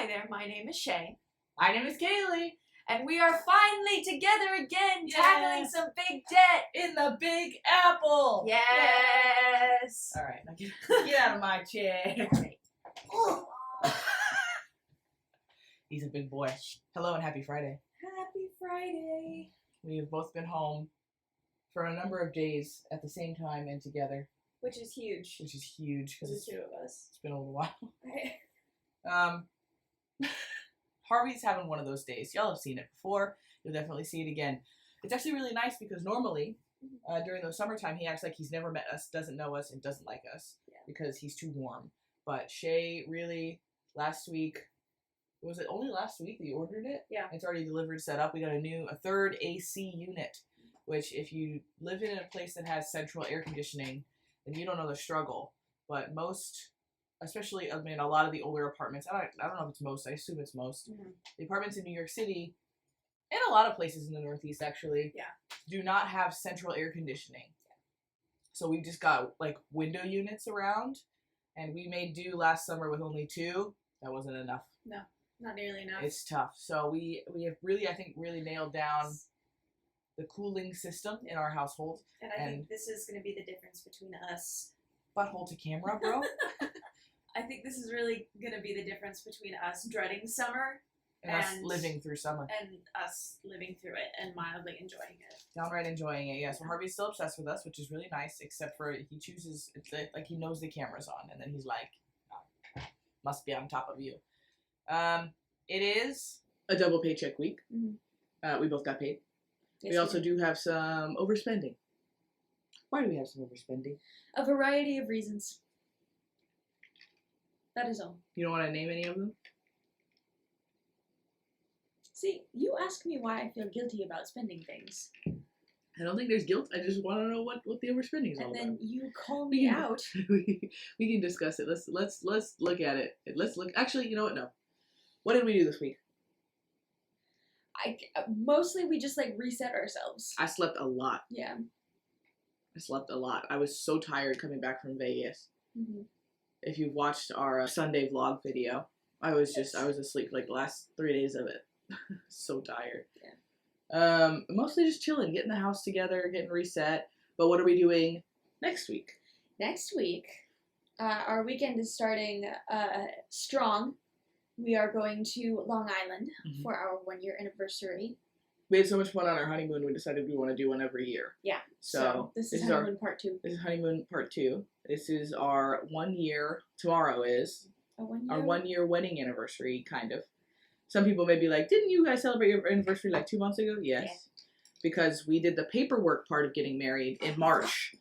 Hi there, my name is Shea, My name is Kaylee. and we are finally together again, Yeah. tackling some big debt. In the Big Apple. Yes. All right, now get out of my chair. He's a big boy. Hello and happy Friday. Happy Friday. We have both been home for a number of days at the same time and together, Which is huge. which is huge For because the two of us. it's been a little while. Right. Harvey's having one of those days. Y'all have seen it before. You'll definitely see it again. It's actually really nice because normally during the summertime he acts like he's never met us, doesn't know us, and doesn't like us because he's too warm. But Shea really, last week, was it only last week that you ordered it? Yeah. It's already delivered, set up. We got a third AC unit, which if you live in a place that has central air conditioning, then you don't know the struggle. But most, especially, I mean, a lot of the older apartments, I don't know if it's most, I assume it's most, the apartments in New York City, and a lot of places in the Northeast actually, do not have central air conditioning. So we just got like window units around, and we made do last summer with only 2. That wasn't enough. No, not nearly enough. It's tough. So we have really, I think, really nailed down the cooling system in our household. And I think this is going to be the difference between us. Butthole to camera, bro. I think this is really going to be the difference between us dreading summer and us living through summer. and us living through it and mildly enjoying it. Downright enjoying it, yeah. So Harvey's still obsessed with us, which is really nice, except for he chooses, it's like he knows the camera's on, and then he's like, oh, must be on top of you. It is a double paycheck week. Mm-hmm. We both got paid. Yes, we also do have some overspending. Why do we have some overspending? A variety of reasons. That is all. You don't want to name any of them? See, you ask me why I feel guilty about spending things. I don't think there's guilt. I just want to know what the overspending is all And about. then you call me out. we can discuss it. Let's look at it. Let's look. Actually, you know what? No. What did we do this week? Mostly we just like reset ourselves. I slept a lot. Yeah. I slept a lot. I was so tired coming back from Vegas. Mm-hmm. If you've watched our Sunday vlog video, I was asleep like the last 3 days of it. So tired. Yeah. Mostly just chilling, getting the house together, getting reset. But what are we doing next week? Next week, our weekend is starting strong. We are going to Long Island for our 1-year anniversary. We had so much fun on our honeymoon, we decided we want to do one every year. Yeah. So this is honeymoon part 2. This is honeymoon part 2. This is our 1 year. Tomorrow is our 1 year wedding anniversary, kind of. Some people may be like, didn't you guys celebrate your anniversary like 2 months ago? Yes. Yeah. Because we did the paperwork part of getting married in March.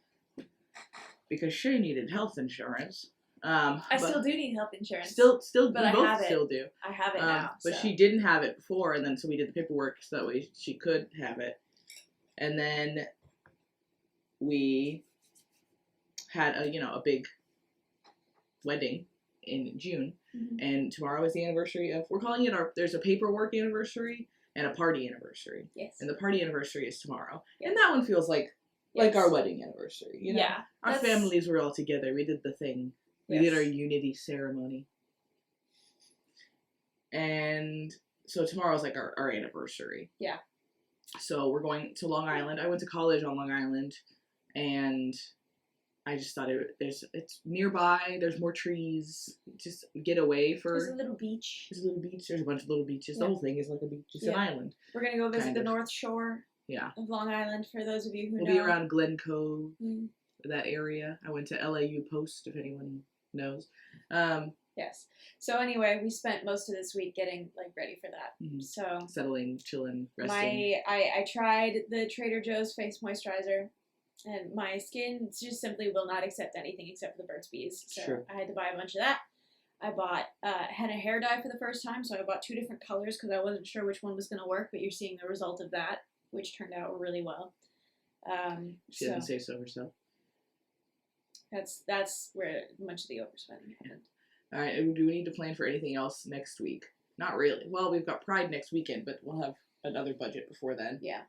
Because Shea needed health insurance. I still do need health insurance. Still, but we I both have it. still do. I have it now. But she didn't have it before, and then so we did the paperwork so that way she could have it. And then we had a big wedding in June, and tomorrow is the anniversary of. We're calling it there's a paperwork anniversary and a party anniversary. Yes. And the party anniversary is tomorrow, and that one feels like our wedding anniversary. You know? Yeah. Our families were all together. We did the thing. We did our unity ceremony. And so tomorrow's like our anniversary. Yeah. So we're going to Long Island. I went to college on Long Island, and I just thought it's nearby. There's more trees. Just get away for. There's a little beach. There's a little beach. There's a bunch of little beaches. The whole thing is like a beach. It's an island. We're gonna go visit the North Shore. Yeah. Of Long Island for those of you who know. We'll be around Glen Cove, that area. I went to LAU Post, if anyone knows. Yes. So anyway, we spent most of this week getting ready for that. Mm-hmm. So settling, chilling, resting. I tried the Trader Joe's face moisturizer, and my skin just simply will not accept anything except for the Burt's Bees. So I had to buy a bunch of that. I bought henna hair dye for the first time, so I bought 2 different colors because I wasn't sure which one was going to work. But you're seeing the result of that, which turned out really well. She didn't say so herself. That's where much of the overspending happened. All right, do we need to plan for anything else next week? Not really. Well, we've got Pride next weekend, but we'll have another budget before then. Yeah.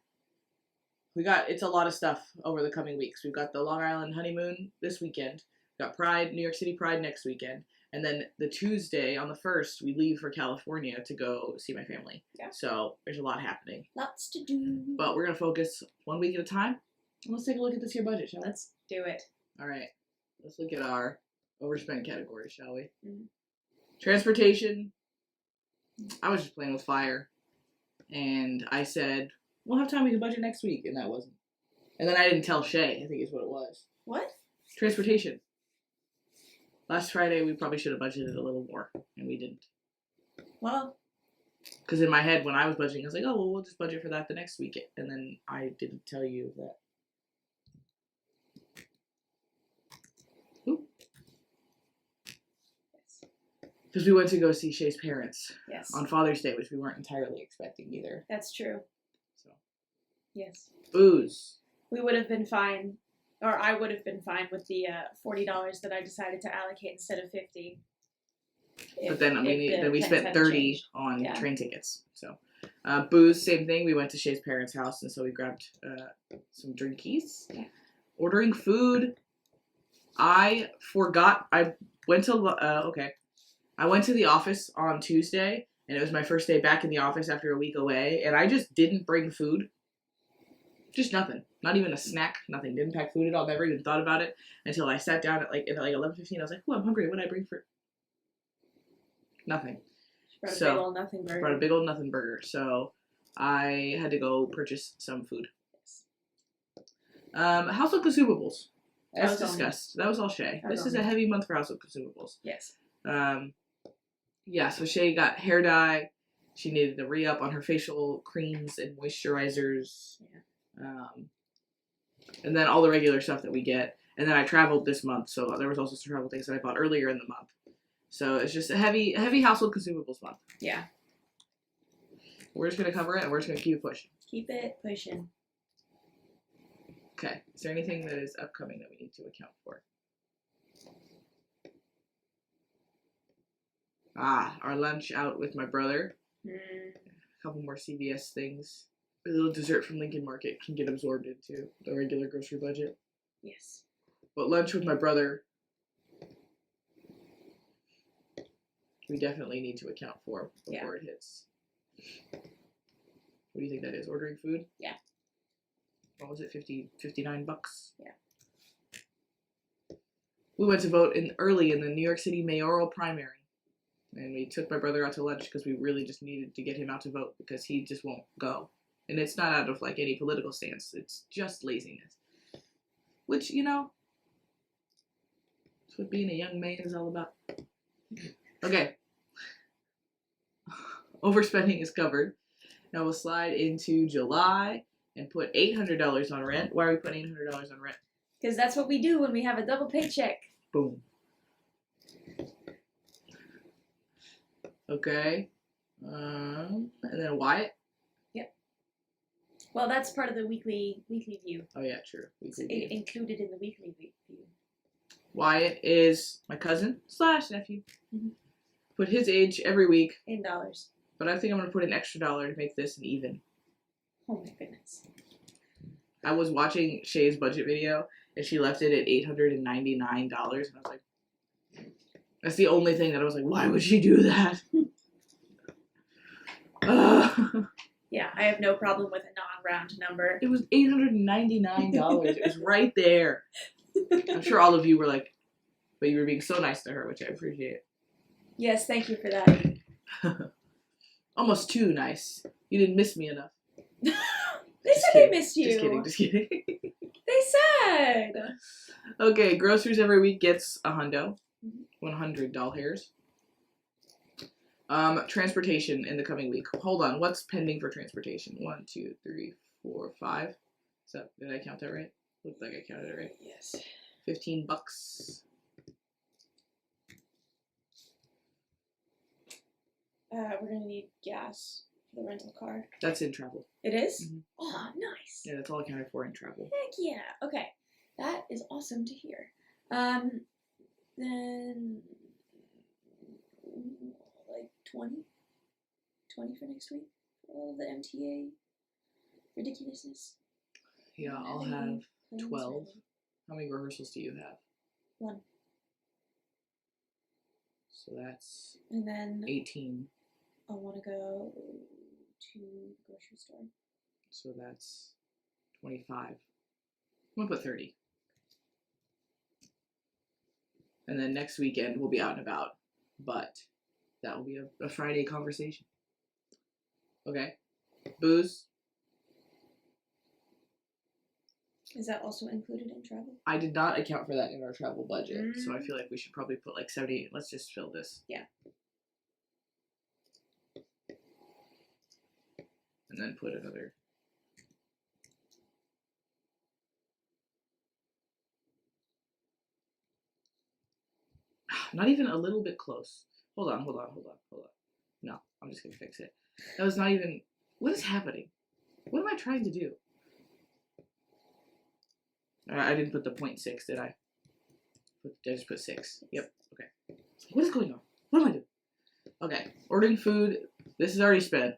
It's a lot of stuff over the coming weeks. We've got the Long Island honeymoon this weekend. We've got Pride, New York City Pride next weekend. And then the Tuesday on the 1st, we leave for California to go see my family. Yeah. So there's a lot happening. Lots to do. But we're going to focus 1 week at a time. Let's take a look at this year budget, shall we? Let's do it. All right. Let's look at our overspend category, shall we? Mm-hmm. Transportation. I was just playing with fire. And I said, we'll have time, we can budget next week. And that wasn't. And then I didn't tell Shea, I think is what it was. What? Transportation. Last Friday, we probably should have budgeted a little more, and we didn't. Well. Because in my head, when I was budgeting, I was like, oh, well, we'll just budget for that the next week. And then I didn't tell you that. Because we went to go see Shea's parents. Yes. On Father's Day, which we weren't entirely expecting either. That's true. So. Yes. Booze. We would have been fine. Or I would have been fine with the $40 that I decided to allocate instead of $50. But then we spent $30 on train tickets. So, booze, same thing. We went to Shea's parents' house, and so we grabbed some drinkies. Yeah. Ordering food. I forgot. I went to I went to the office on Tuesday, and it was my first day back in the office after a week away, and I just didn't bring food. Just nothing. Not even a snack. Nothing. Didn't pack food at all. Never even thought about it until I sat down at like 11:15. I was like, "Oh, I'm hungry. What did I bring for?" Nothing. Brought a big old nothing burger. Brought a big old nothing burger. So I had to go purchase some food. Household consumables. As discussed. That was all Shea. This is a heavy month for household consumables. Yes. Yeah. So Shea got hair dye. She needed to re-up on her facial creams and moisturizers. Yeah. And then all the regular stuff that we get. And then I traveled this month, so there was also some travel things that I bought earlier in the month. So it's just a heavy household consumables month. Yeah. We're just going to cover it, and we're just going to keep it pushing. Keep it pushing. Okay. Is there anything that is upcoming that we need to account for? Our lunch out with my brother. A couple more CVS things. A little dessert from Lincoln Market can get absorbed into the regular grocery budget. Yes. But lunch with my brother, we definitely need to account for before it hits. What do you think that is? Ordering food? Yeah. What was it? $59? Yeah. We went to vote early in the New York City mayoral primary. And we took my brother out to lunch because we really just needed to get him out to vote because he just won't go. And it's not out of like any political stance. It's just laziness. Which, that's what being a young man is all about. Okay. Overspending is covered. Now we'll slide into July and put $800 on rent. Why are we putting $800 on rent? Because that's what we do when we have a double paycheck. Boom. Okay. And then Wyatt? Yep. Well, that's part of the weekly view. Oh, yeah, true. It's included in the weekly view. Wyatt is my cousin / nephew. Mm-hmm. Put his age every week. In dollars. But I think I'm going to put an extra $1 to make this an even. Oh, my goodness. I was watching Shea's budget video, and she left it at $899, and I was like, that's the only thing that I was like, why would she do that? Yeah, I have no problem with a non-round number. It was $899. It was right there. I'm sure all of you were like, but you were being so nice to her, which I appreciate. Yes, thank you for that. Almost too nice. You didn't miss me enough. They said they missed you. Just kidding. They said. Okay, groceries every week gets $100. $100. Transportation in the coming week. Hold on, what's pending for transportation? 1, 2, 3, 4, 5. Did I count that right? Looked like I counted it right. Yes. $15. We're gonna need gas for the rental car. That's in travel. It is? Mm-hmm. Oh, nice. Yeah, that's all accounted for in travel. Heck yeah. Okay. That is awesome to hear. Then like 20 for next week for all of the MTA ridiculousness. Yeah, I'll have 12. How many rehearsals do you have? 1. So that's And then 18. I want to go to the grocery store. So that's 25. I'm gonna put 30. And then next weekend we'll be out and about, but that will be a Friday conversation. Okay. Booze. Is that also included in travel? I did not account for that in our travel budget, so I feel like we should probably put like 70. Let's just fill this. Yeah. And then put another. Not even a little bit close. Hold on. No, I'm just gonna fix it. That was not even. What is happening? What am I trying to do? I didn't put the 0.6, did I? I just put 6. Yep. Okay. What is going on? What am I doing? Okay. Ordering food. This is already spent.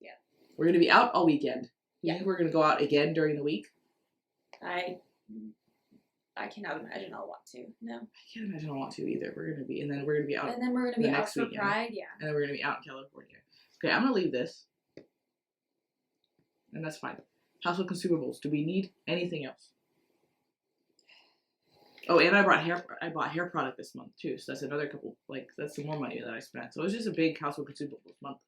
Yeah. We're gonna be out all weekend. You Yeah. think we're gonna go out again during the week? I cannot imagine I'll want to. No. I can't imagine I want to either. We're gonna be, and then we're gonna be out. And then we're gonna be out for weekend. Pride. Yeah. And then we're gonna be out in California. Okay, I'm gonna leave this. And that's fine. Household consumables. Do we need anything else? Oh, and I bought hair product this month too, so that's another couple. Like that's some more money that I spent. So it was just a big household consumables month.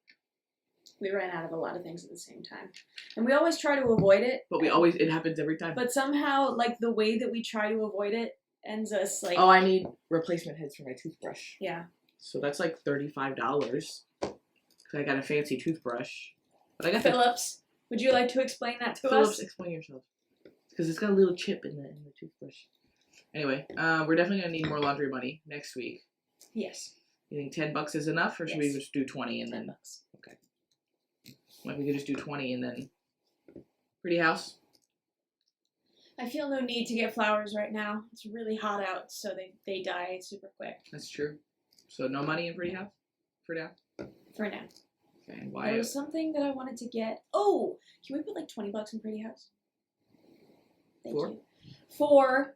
We ran out of a lot of things at the same time, and we always try to avoid it. But it happens every time. But somehow, like the way that we try to avoid it ends us like. Oh, I need replacement heads for my toothbrush. Yeah. So that's like $35. Cause I got a fancy toothbrush, but I got Phillips. Would you like to explain that to Phillips, us? explain yourself. Because it's got a little chip in the toothbrush. Anyway, we're definitely gonna need more laundry money next week. Yes. You think $10 is enough, or should we just do 20 and then? $10. Okay. Like we could just do 20 and then. Pretty house. I feel no need to get flowers right now. It's really hot out, so they die super quick. That's true. So no money in pretty house for now. For now. Okay. And why? There was something that I wanted to get. Oh, can we put like $20 in pretty house? Thank you. For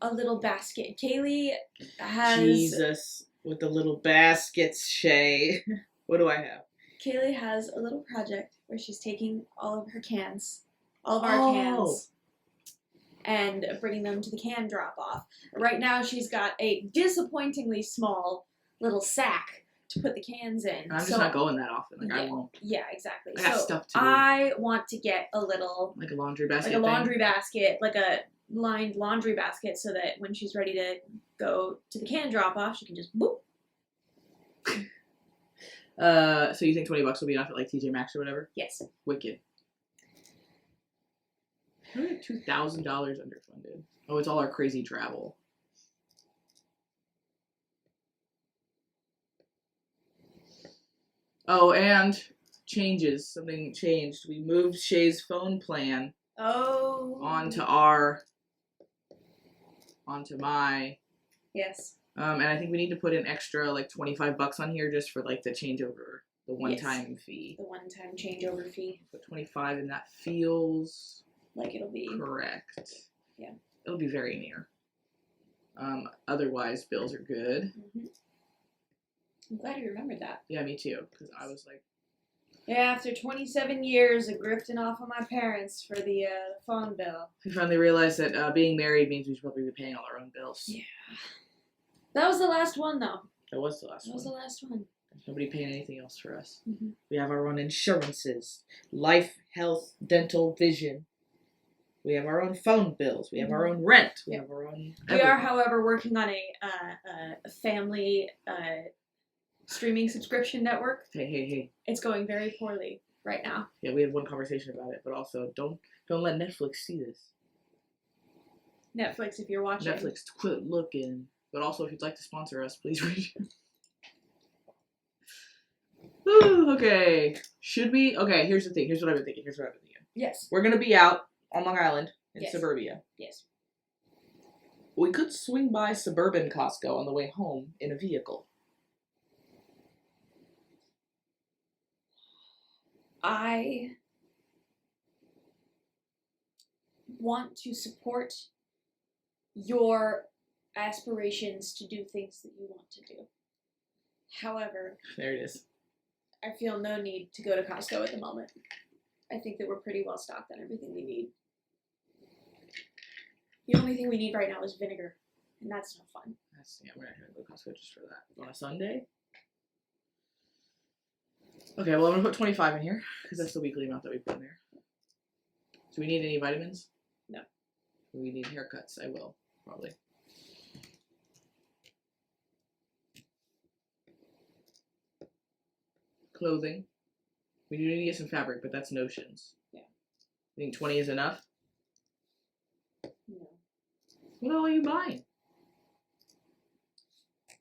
a little basket. Kaylee has. Jesus, with the little baskets, Shea. What do I have? Kaylee has a little project where she's taking all of her cans, all of our cans, and bringing them to the can drop off. Right now, she's got a disappointingly small little sack to put the cans in. And I'm just not going that often. Like yeah, I won't. Yeah, exactly. I got stuff to do. I want to get a little like a laundry basket. Like a laundry basket, like a lined laundry basket, so that when she's ready to go to the can drop off, she can just boop. So you think $20 will be enough at like TJ Maxx or whatever? Yes. Wicked. How do we have $2,000 underfunded? Oh, it's all our crazy travel. Oh, and changes. Something changed. We moved Shea's phone plan onto my. Yes. And I think we need to put an extra like $25 on here just for like the changeover, the one-time fee. The one-time changeover fee. Put 25, and that feels like it'll be correct. Yeah. It'll be very near. Otherwise, bills are good. Mm-hmm. I'm glad you remembered that. Yeah, me too. Because I was like. Yeah, after 27 years of grifting off on my parents for the phone bill. We finally realized that being married means we should probably be paying all our own bills. Yeah. That was the last one, though. That was the last one. That was the last one. There's nobody paying anything else for us. Mm-hmm. We have our own insurances. Life, health, dental, vision. We have our own phone bills. We have our own rent. We have our own everything. We are, however, working on a family streaming subscription network. Hey. It's going very poorly right now. Yeah, we had one conversation about it, but also don't let Netflix see this. Netflix, if you're watching. Netflix, quit looking. But also, if you'd like to sponsor us, please reach out. Okay. Should we? Okay, here's the thing. Here's what I've been thinking. Yes. We're going to be out on Long Island in Yes. suburbia. Yes. We could swing by suburban Costco on the way home in a vehicle. I want to support your aspirations to do things that you want to do. However, there it is. I feel no need to go to Costco at the moment. I think that we're pretty well stocked on everything we need. The only thing we need right now is vinegar, and that's no fun. We're not gonna go to Costco just for that. On a Sunday? Okay, well I'm gonna put 25 in here, because that's the weekly amount that we put in there. Do we need any vitamins? No. Do we need haircuts? I will, probably. Clothing. We do need to get some fabric, but that's notions. Yeah. You think 20 is enough? No. What all are you buying?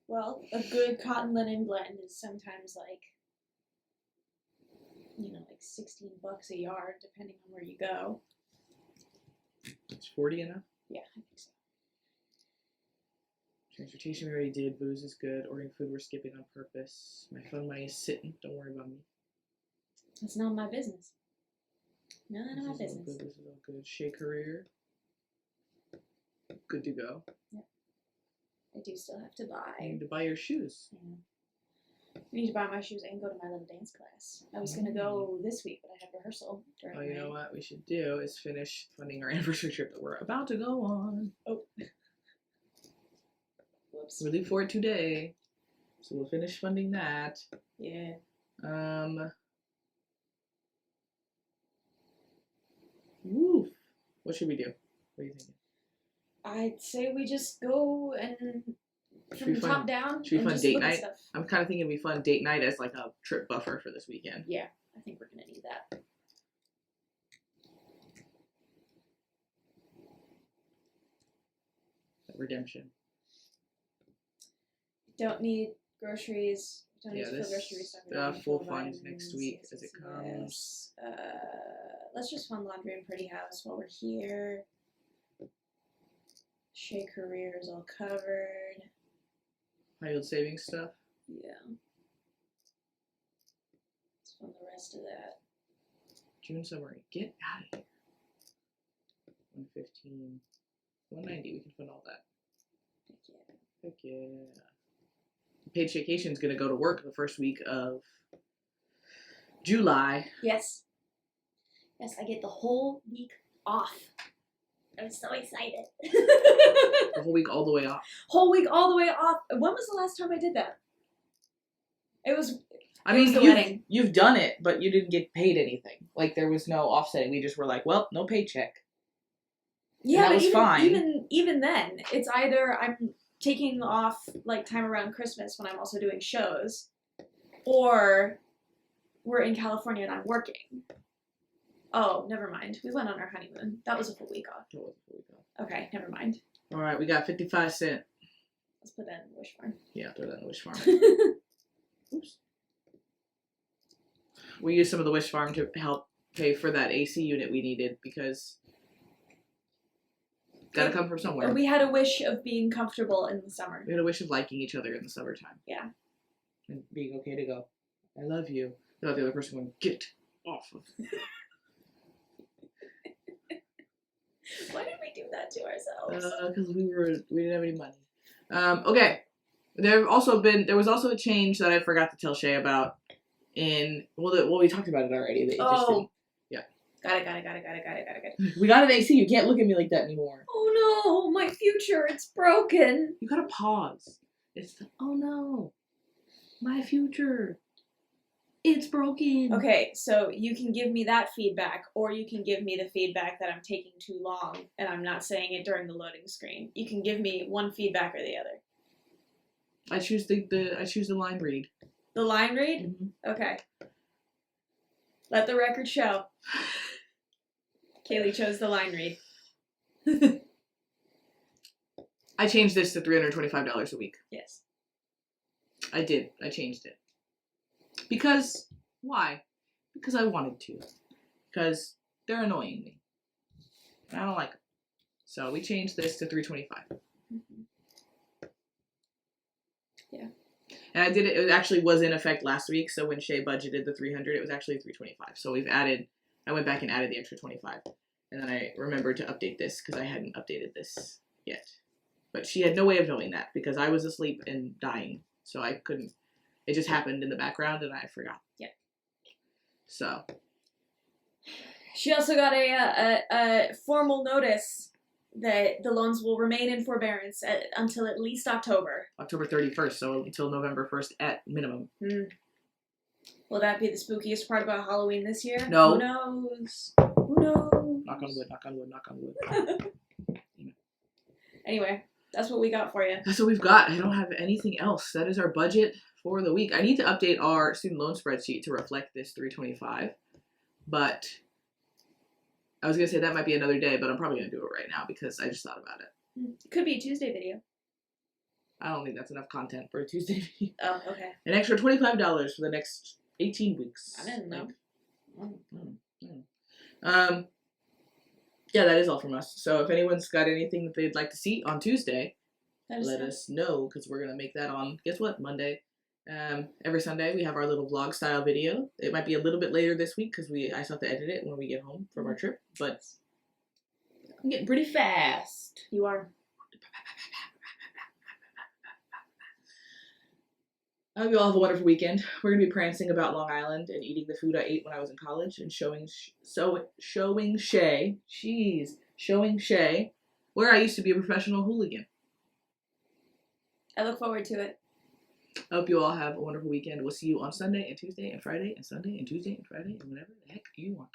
Well, a good cotton linen blend is sometimes like, like $16 a yard, depending on where you go. Is 40 enough? Yeah, I think so. Transportation we already did. Booze is good. Ordering food we're skipping on purpose. My fun money is sitting. Don't worry about me. That's not my business. None of my business. This is all good. Shea career. Good to go. Yep. I do still have to buy. You need to buy your shoes. Yeah. I need to buy my shoes and go to my little dance class. I was gonna go this week, but I had rehearsal during you know what we should do is finish funding our anniversary trip that we're about to go on. Oh. Whoops. We leave for it today. So we'll finish funding that. Yeah. Woo. What should we do? What are you thinking? I'd say we just go and from the top down. Should we fun just date look at night? stuff. I'm kind of thinking we fun date night as like a trip buffer for this weekend. Yeah, I think we're gonna need that. Redemption. Don't need groceries. Don't need this full grocery stuff. full funds next week as it comes. Yes. Let's just fund laundry and Pretty House while we're here. Shea career is all covered. High yield savings stuff. Yeah. Let's fund the rest of that. June summary. Get out of here. 115. 190. We can fund all that. Heck yeah. Paycheck is going to go to work the first week of July. Yes. Yes, I get the whole week off. I'm so excited. The whole week all the way off. Whole week all the way off. When was the last time I did that? It was... I mean, you've done it, but you didn't get paid anything. Like, there was no offsetting. We just were like, well, no paycheck. Yeah, that was fine. Even then, it's either I'm taking off like time around Christmas when I'm also doing shows, or we're in California and I'm working. Oh, never mind. We went on our honeymoon. That was a full week off. That was a full week off. Okay, never mind. All right, we got 55 cents. Let's put that in the wish farm. Yeah, throw that in the wish farm. Oops. We used some of the wish farm to help pay for that AC unit we needed because gotta come from somewhere. We had a wish of being comfortable in the summer. We had a wish of liking each other in the summertime. Yeah. And being okay to go, I love you. Without the other person going, get off of me. Why did we do that to ourselves? Because we didn't have any money. Okay. There was also a change that I forgot to tell Shea about we talked about it already. That yeah. Got it. We got an AC. You can't look at me like that anymore. Oh no, my future, it's broken. You gotta pause. Oh no, my future, it's broken. Okay, so you can give me that feedback, or you can give me the feedback that I'm taking too long and I'm not saying it during the loading screen. You can give me one feedback or the other. I choose the line read. The line read? Mm-hmm. Okay. Let the record show. Kaylee chose the line read. I changed this to $325 a week. Yes. I did. I changed it. Because, why? Because I wanted to. Because they're annoying me. And I don't like them. So we changed this to $325. Mm-hmm. Yeah. And I did it. It actually was in effect last week. So when Shea budgeted the $300, it was actually $325. So I went back and added the extra $25. And then I remembered to update this because I hadn't updated this yet. But she had no way of knowing that because I was asleep and dying. So I couldn't It just happened in the background and I forgot. Yep. So. She also got a formal notice that the loans will remain in forbearance until at least October. October 31st, so until November 1st at minimum. Will that be the spookiest part about Halloween this year? No. Who knows? Who knows? Knock on wood, knock on wood, knock on wood. Anyway, that's what we got for you. That's what we've got. I don't have anything else. That is our budget for the week. I need to update our student loan spreadsheet to reflect this $325, but I was going to say that might be another day, but I'm probably going to do it right now because I just thought about it. It could be a Tuesday video. I don't think that's enough content for a Tuesday video. Oh, okay. An extra $25 for the next 18 weeks. I didn't know. Yeah, that is all from us. So if anyone's got anything that they'd like to see on Tuesday, let us know, because we're going to make that on, guess what, Monday. Every Sunday we have our little vlog style video. It might be a little bit later this week because I still have to edit it when we get home from our trip, but I'm getting pretty fast. You are. I hope you all have a wonderful weekend. We're going to be prancing about Long Island and eating the food I ate when I was in college and showing Shea, where I used to be a professional hooligan. I look forward to it. I hope you all have a wonderful weekend. We'll see you on Sunday and Tuesday and Friday and Sunday and Tuesday and Friday and whatever the heck you want.